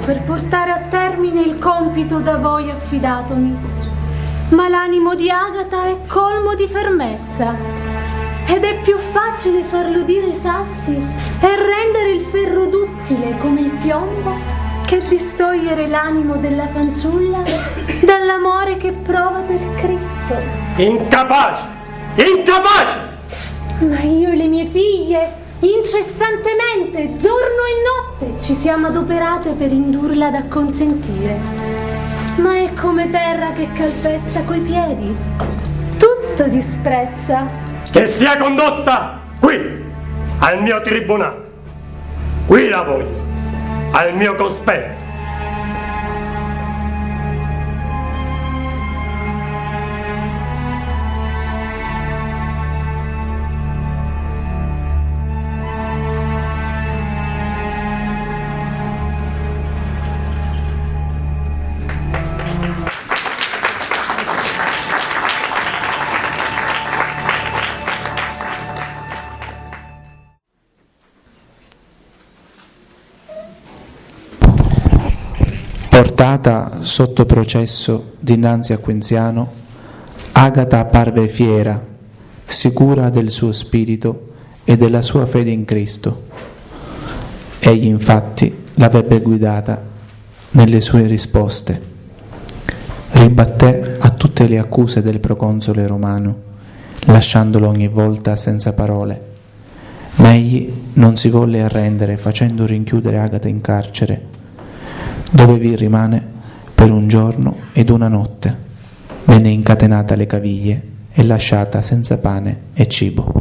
per portare a termine il compito da voi affidatomi, ma l'animo di Agata è colmo di fermezza ed è più facile farlo udire i sassi e rendere il ferro duttile come il piombo che distogliere l'animo della fanciulla dall'amore che prova per Cristo. Incapace! Incapace! Ma io e le mie figlie incessantemente, giorno e notte, ci siamo adoperate per indurla ad acconsentire. Ma è come terra che calpesta coi piedi. Tutto disprezza. Che sia condotta qui, al mio tribunale. Qui la voglio, al mio cospetto. Portata sotto processo dinanzi a Quinziano, Agata apparve fiera, sicura del suo spirito e della sua fede in Cristo. Egli infatti l'avrebbe guidata nelle sue risposte. Ribatté a tutte le accuse del proconsole romano, lasciandolo ogni volta senza parole. Ma egli non si volle arrendere, facendo rinchiudere Agata in carcere, dove vi rimane per un giorno ed una notte. Venne incatenata alle caviglie e lasciata senza pane e cibo.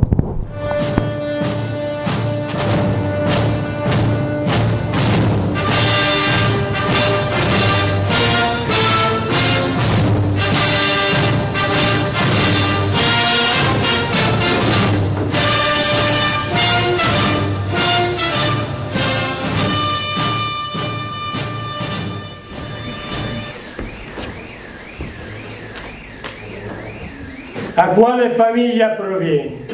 Da quale famiglia provieni?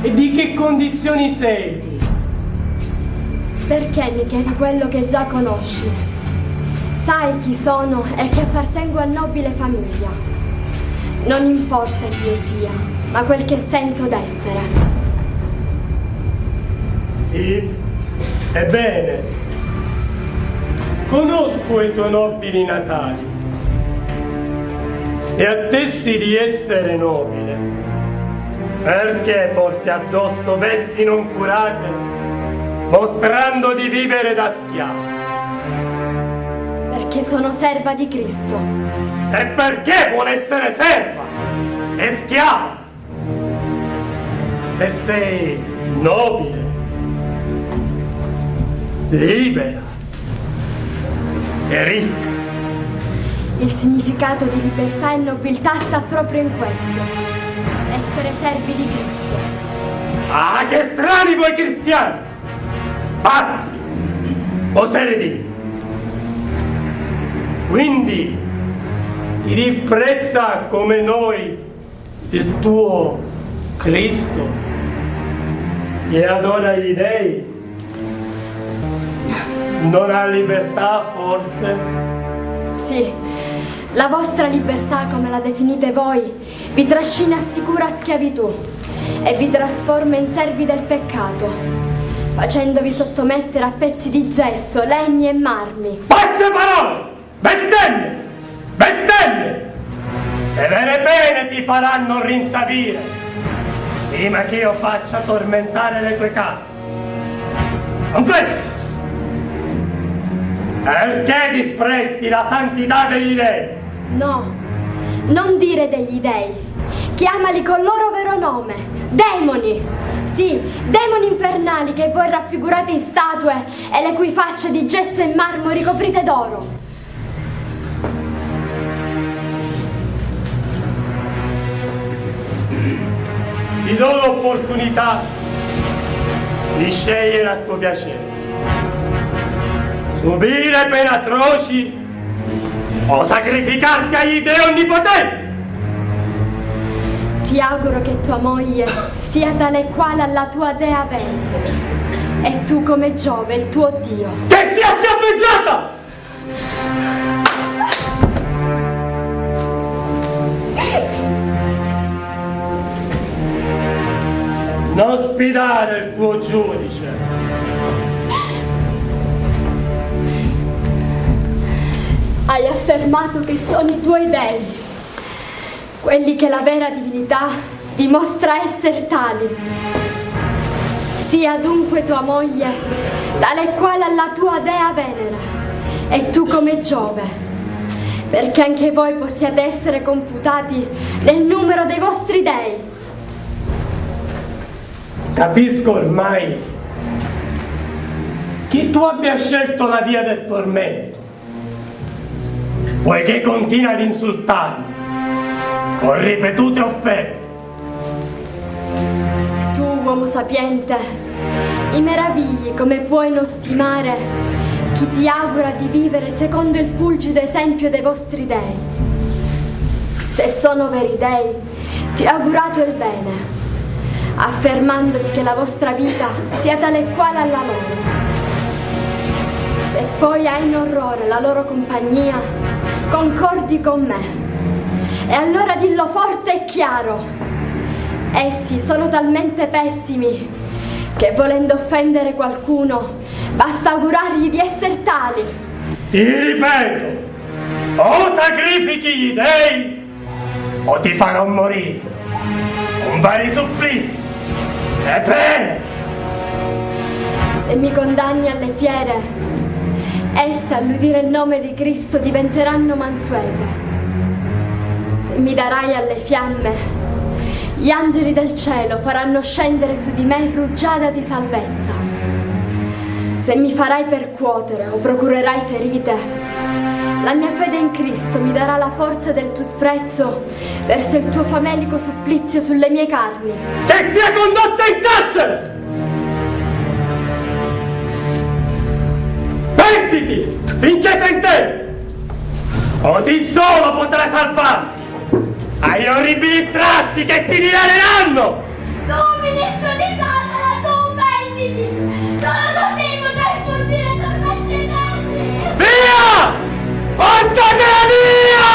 E di che condizioni sei tu? Perché mi chiedi quello che già conosci? Sai chi sono e che appartengo a nobile famiglia. Non importa chi io sia, ma quel che sento d'essere. Sì, ebbene, conosco i tuoi nobili natali. Se attesti di essere nobile, perché porti addosso vesti non curate, mostrando di vivere da schiavo? Perché sono serva di Cristo. E perché vuole essere serva e schiava? Se sei nobile, libera e ricca. Il significato di libertà e nobiltà sta proprio in questo: essere servi di Cristo. Ah, che strani voi cristiani! Pazzi! Osere dire! Quindi ti disprezza come noi il tuo Cristo che adora gli dei? Non ha libertà, forse? Sì, la vostra libertà, come la definite voi, vi trascina a sicura schiavitù e vi trasforma in servi del peccato, facendovi sottomettere a pezzi di gesso, legni e marmi. Pazze parole! Bestemmie! Bestemmie! Severe pene ti faranno rinsavire prima che io faccia tormentare le tue case. Confessa! Perché disprezzi la santità degli dei? No, non dire degli dei. Chiamali col loro vero nome. Demoni. Sì, demoni infernali che voi raffigurate in statue e le cui facce di gesso e marmo ricoprite d'oro. Ti do l'opportunità di scegliere a tuo piacere. Subire pene atroci o sacrificarti agli dei onnipotenti. Ti auguro che tua moglie sia tale quale alla tua dea venne e tu come Giove, il tuo Dio. Che sia schiaffeggiata! Non sfidare il tuo giudice. Hai affermato che sono i tuoi dei, quelli che la vera divinità dimostra essere tali. Sia dunque tua moglie, tale quale alla tua dea venera, e tu come Giove, perché anche voi possiate essere computati nel numero dei vostri dei. Capisco ormai che tu abbia scelto la via del tormento, poiché continua ad insultarmi con ripetute offese. Tu, uomo sapiente, mi meravigli come puoi non stimare chi ti augura di vivere secondo il fulgido esempio dei vostri dei. Se sono veri dei, ti ho augurato il bene, affermandoti che la vostra vita sia tale quale alla loro. Se poi hai in orrore la loro compagnia, concordi con me, e allora dillo forte e chiaro: essi sono talmente pessimi che, volendo offendere qualcuno, basta augurargli di essere tali. Ti ripeto, o sacrifichi gli dei o ti farò morire. Un vari supplizio. Ebbene, se mi condanni alle fiere, esse all'udire il nome di Cristo diventeranno mansuete. Se mi darai alle fiamme, gli angeli del cielo faranno scendere su di me rugiada di salvezza. Se mi farai percuotere o procurerai ferite, la mia fede in Cristo mi darà la forza del tuo sprezzo verso il tuo famelico supplizio sulle mie carni. che sia condotta in carcere! Pentiti finché sei in te! Così solo potrai salvarti agli orribili strazi che ti dilaneranno! Tu, ministro di Satana, tu venditi! Solo così potrai sfuggire ai tormenti eterni! Via! Portatela via!